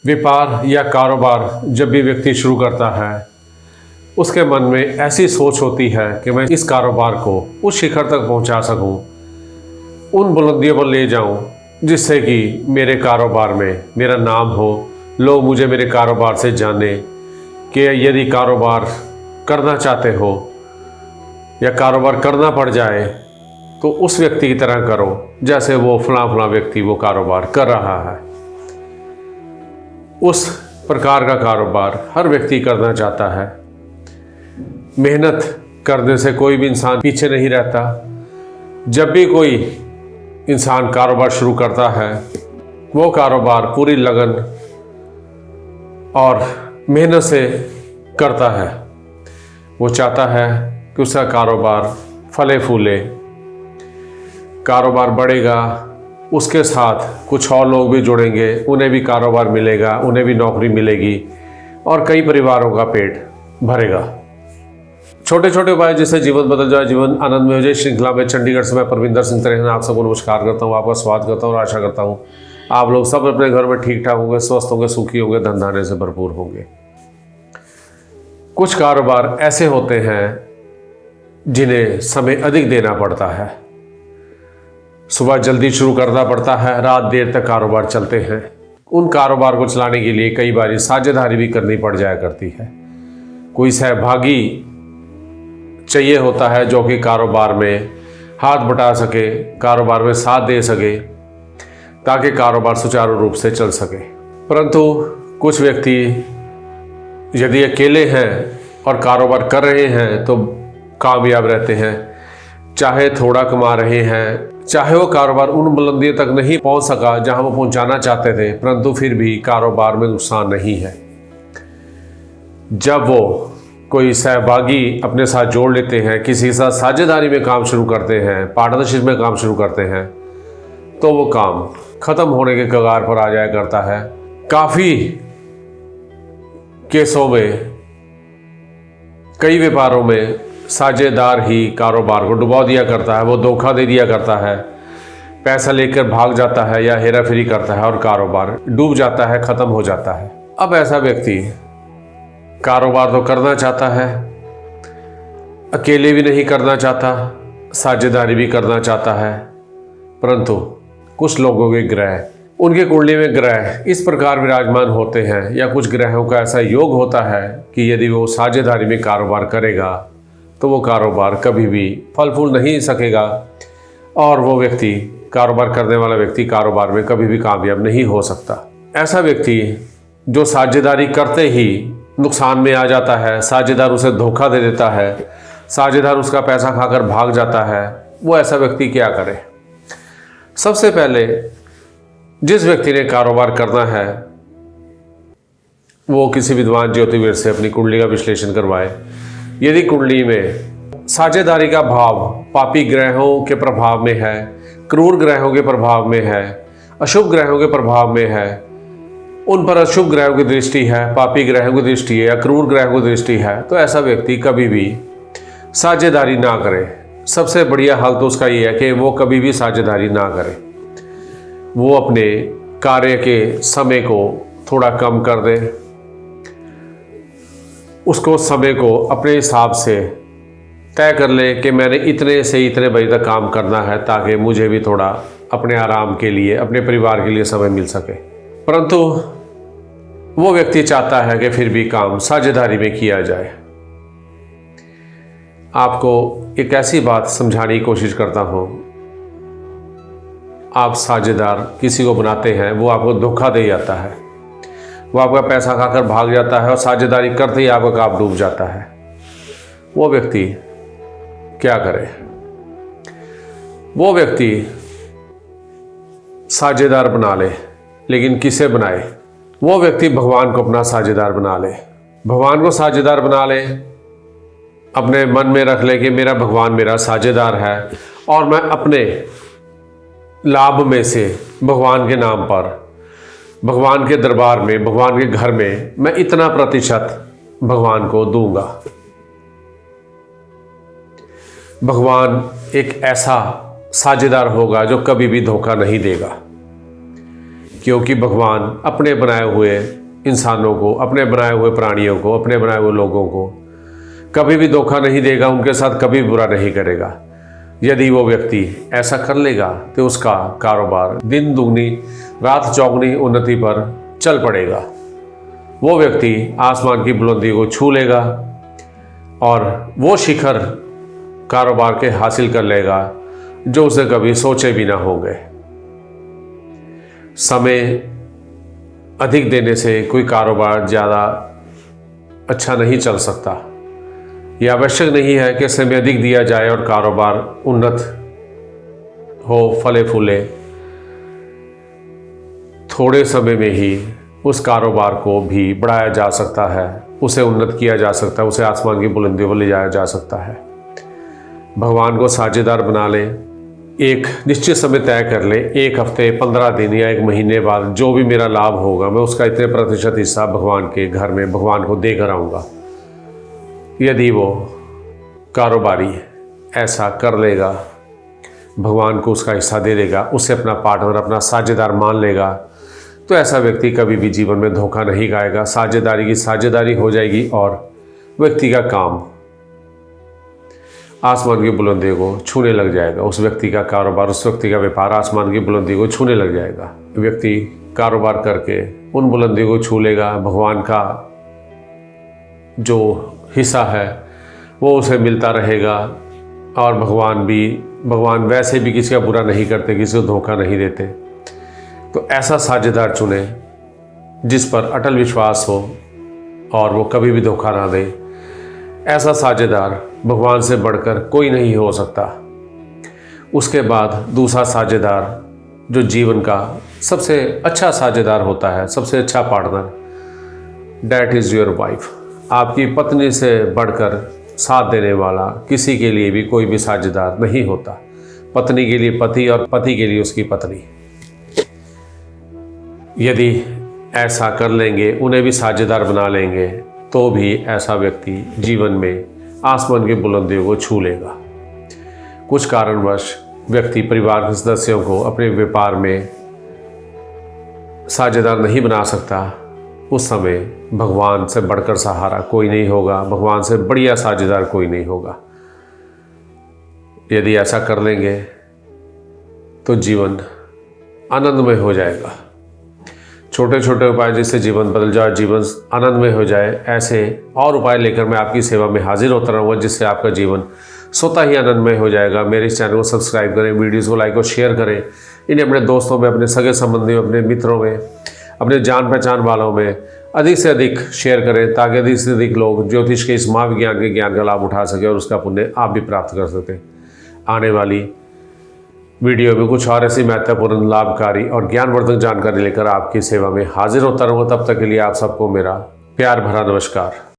व्यापार या कारोबार जब भी व्यक्ति शुरू करता है, उसके मन में ऐसी सोच होती है कि मैं इस कारोबार को उस शिखर तक पहुंचा सकूं, उन बुलंदियों पर ले जाऊं, जिससे कि मेरे कारोबार में मेरा नाम हो, लोग मुझे मेरे कारोबार से जाने कि यदि कारोबार करना चाहते हो या कारोबार करना पड़ जाए तो उस व्यक्ति की तरह करो जैसे वो फलां व्यक्ति वो कारोबार कर रहा है। उस प्रकार का कारोबार हर व्यक्ति करना चाहता है। मेहनत करने से कोई भी इंसान पीछे नहीं रहता। जब भी कोई इंसान कारोबार शुरू करता है, वो कारोबार पूरी लगन और मेहनत से करता है। वो चाहता है कि उसका कारोबार फले फूले, कारोबार बढ़ेगा, उसके साथ कुछ और लोग भी जुड़ेंगे, उन्हें भी कारोबार मिलेगा, उन्हें भी नौकरी मिलेगी और कई परिवारों का पेट भरेगा। छोटे छोटे उपाय जिससे जीवन बदल जाए, जीवन आनंद में हो जाए। श्रृंखला में चंडीगढ़ से मैं परविंदर सिंह त्रेहन आप सबको नमस्कार करता हूँ, आपका स्वागत करता हूँ और आशा करता हूँ आप लोग सब अपने घर में ठीक ठाक होंगे, स्वस्थ होंगे, सुखी होंगे, धन धान्य से भरपूर होंगे। कुछ कारोबार ऐसे होते हैं जिन्हें समय अधिक देना पड़ता है। सुबह जल्दी शुरू करना पड़ता है, रात देर तक कारोबार चलते हैं। उन कारोबार को चलाने के लिए कई बार साझेदारी भी करनी पड़ जाया करती है। कोई सहभागी चाहिए होता है जो कि कारोबार में हाथ बटा सके, कारोबार में साथ दे सके, ताकि कारोबार सुचारू रूप से चल सके। परंतु कुछ व्यक्ति यदि अकेले हैं और कारोबार कर रहे हैं तो कामयाब रहते हैं। चाहे थोड़ा कमा रहे हैं, चाहे वो कारोबार उन बुलंदियों तक नहीं पहुंच सका जहां वो पहुंचाना चाहते थे, परंतु फिर भी कारोबार में नुकसान नहीं है। जब वो कोई सहभागी अपने साथ जोड़ लेते हैं, किसी के साथ साझेदारी में काम शुरू करते हैं, पार्टनरशिप में काम शुरू करते हैं, तो वो काम खत्म होने के कगार पर आ जाया करता है। काफ़ी केसों में, कई व्यापारों में साझेदार ही कारोबार को डुबा दिया करता है। वो धोखा दे दिया करता है, पैसा लेकर भाग जाता है या हेरा फेरी करता है और कारोबार डूब जाता है, ख़त्म हो जाता है। अब ऐसा व्यक्ति कारोबार तो करना चाहता है, अकेले भी नहीं करना चाहता, साझेदारी भी करना चाहता है, परंतु कुछ लोगों के ग्रह, उनके कुंडली में ग्रह इस प्रकार विराजमान होते हैं या कुछ ग्रहों का ऐसा योग होता है कि यदि वो साझेदारी में कारोबार करेगा तो वो कारोबार कभी भी फल फूल नहीं सकेगा और वो व्यक्ति, कारोबार करने वाला व्यक्ति, कारोबार में कभी भी कामयाब नहीं हो सकता। ऐसा व्यक्ति जो साझेदारी करते ही नुकसान में आ जाता है, साझेदार उसे धोखा दे देता है, साझेदार उसका पैसा खाकर भाग जाता है, वो ऐसा व्यक्ति क्या करे? सबसे पहले जिस व्यक्ति ने कारोबार करना है वो किसी विद्वान ज्योतिर्विद से अपनी कुंडली का विश्लेषण करवाए। यदि कुंडली में साझेदारी का भाव पापी ग्रहों के प्रभाव में है, क्रूर ग्रहों के प्रभाव में है, अशुभ ग्रहों के प्रभाव में है, उन पर अशुभ ग्रहों की दृष्टि है, पापी ग्रहों की दृष्टि है या क्रूर ग्रहों की दृष्टि है, तो ऐसा व्यक्ति कभी भी साझेदारी ना करे। सबसे बढ़िया हाल तो उसका ये है कि वो कभी भी साझेदारी ना करे। वो अपने कार्य के समय को थोड़ा कम कर दे, उसको समय को अपने हिसाब से तय कर ले कि मैंने इतने से इतने बजे तक काम करना है, ताकि मुझे भी थोड़ा अपने आराम के लिए, अपने परिवार के लिए समय मिल सके। परंतु वो व्यक्ति चाहता है कि फिर भी काम साझेदारी में किया जाए। आपको एक ऐसी बात समझाने की कोशिश करता हूँ, आप साझेदार किसी को बनाते हैं, वो आपको धोखा दे जाता है, वो आपका पैसा खाकर भाग जाता है और साझेदारी करते ही आपका काम डूब जाता है। वो व्यक्ति क्या करे? वो व्यक्ति साझेदार बना ले, लेकिन किसे बनाए? वो व्यक्ति भगवान को अपना साझेदार बना ले। भगवान को साझेदार बना ले, अपने मन में रख ले कि मेरा भगवान मेरा साझेदार है और मैं अपने लाभ में से भगवान के नाम पर, भगवान के दरबार में, भगवान के घर में मैं इतना प्रतिशत भगवान को दूंगा। भगवान एक ऐसा साझेदार होगा जो कभी भी धोखा नहीं देगा। क्योंकि भगवान अपने बनाए हुए इंसानों को, अपने बनाए हुए प्राणियों को, अपने बनाए हुए लोगों को कभी भी धोखा नहीं देगा, उनके साथ कभी बुरा नहीं करेगा। यदि वो व्यक्ति ऐसा कर लेगा तो उसका कारोबार दिन दुगनी रात चौगुनी उन्नति पर चल पड़ेगा। वो व्यक्ति आसमान की बुलंदी को छू लेगा और वो शिखर कारोबार के हासिल कर लेगा जो उसे कभी सोचे भी ना होंगे। समय अधिक देने से कोई कारोबार ज़्यादा अच्छा नहीं चल सकता। यह आवश्यक नहीं है कि समय अधिक दिया जाए और कारोबार उन्नत हो, फले फूले। थोड़े समय में ही उस कारोबार को भी बढ़ाया जा सकता है, उसे उन्नत किया जा सकता है, उसे आसमान की बुलंदियों पर ले जाया जा सकता है। भगवान को साझेदार बना लें, एक निश्चित समय तय कर ले, 1 हफ्ते, 15 दिन या 1 महीने बाद जो भी मेरा लाभ होगा मैं उसका इतने प्रतिशत हिस्सा भगवान के घर में भगवान को देकर आऊँगा। यदि वो कारोबारी ऐसा कर लेगा, भगवान को उसका हिस्सा दे देगा, उसे अपना पार्टनर, अपना साझेदार मान लेगा, तो ऐसा व्यक्ति कभी भी जीवन में धोखा नहीं खाएगा। साझेदारी की साझेदारी हो जाएगी और व्यक्ति का काम आसमान की बुलंदियों को छूने लग जाएगा। उस व्यक्ति का कारोबार, उस व्यक्ति का व्यापार आसमान की बुलंदी को छूने लग जाएगा। व्यक्ति कारोबार करके उन बुलंदियों को छू लेगा। भगवान का जो हिस्सा है वो उसे मिलता रहेगा और भगवान वैसे भी किसी का बुरा नहीं करते, किसी को धोखा नहीं देते। तो ऐसा साझेदार चुने जिस पर अटल विश्वास हो और वो कभी भी धोखा ना दे। ऐसा साझेदार भगवान से बढ़कर कोई नहीं हो सकता। उसके बाद दूसरा साझेदार जो जीवन का सबसे अच्छा साझेदार होता है, सबसे अच्छा partner, that is your wife. आपकी पत्नी से बढ़कर साथ देने वाला किसी के लिए भी कोई भी साझेदार नहीं होता। पत्नी के लिए पति और पति के लिए उसकी पत्नी। यदि ऐसा कर लेंगे, उन्हें भी साझेदार बना लेंगे, तो भी ऐसा व्यक्ति जीवन में आसमान की बुलंदियों को छू लेगा। कुछ कारणवश व्यक्ति परिवार के सदस्यों को अपने व्यापार में साझेदार नहीं बना सकता। उस समय भगवान से बढ़कर सहारा कोई नहीं होगा, भगवान से बढ़िया साझेदार कोई नहीं होगा। यदि ऐसा कर लेंगे तो जीवन आनंदमय हो जाएगा। छोटे छोटे उपाय जिससे जीवन बदल जाए, जीवन आनंदमय हो जाए, ऐसे और उपाय लेकर मैं आपकी सेवा में हाजिर होता रहूँगा जिससे आपका जीवन स्वतः ही आनंदमय हो जाएगा। मेरे इस चैनल को सब्सक्राइब करें, वीडियोज़ को लाइक और शेयर करें, इन्हें अपने दोस्तों में, अपने सगे संबंधियों, अपने मित्रों में, अपने जान पहचान वालों में अधिक से अधिक शेयर करें ताकि अधिक से अधिक लोग ज्योतिष के इस महाविज्ञान के ज्ञान का लाभ उठा सकें और उसका पुण्य आप भी प्राप्त कर सकें। आने वाली वीडियो में कुछ और ऐसी महत्वपूर्ण, लाभकारी और ज्ञानवर्धक जानकारी लेकर आपकी सेवा में हाजिर होता रहूँगा। तब तक के लिए आप सबको मेरा प्यार भरा नमस्कार।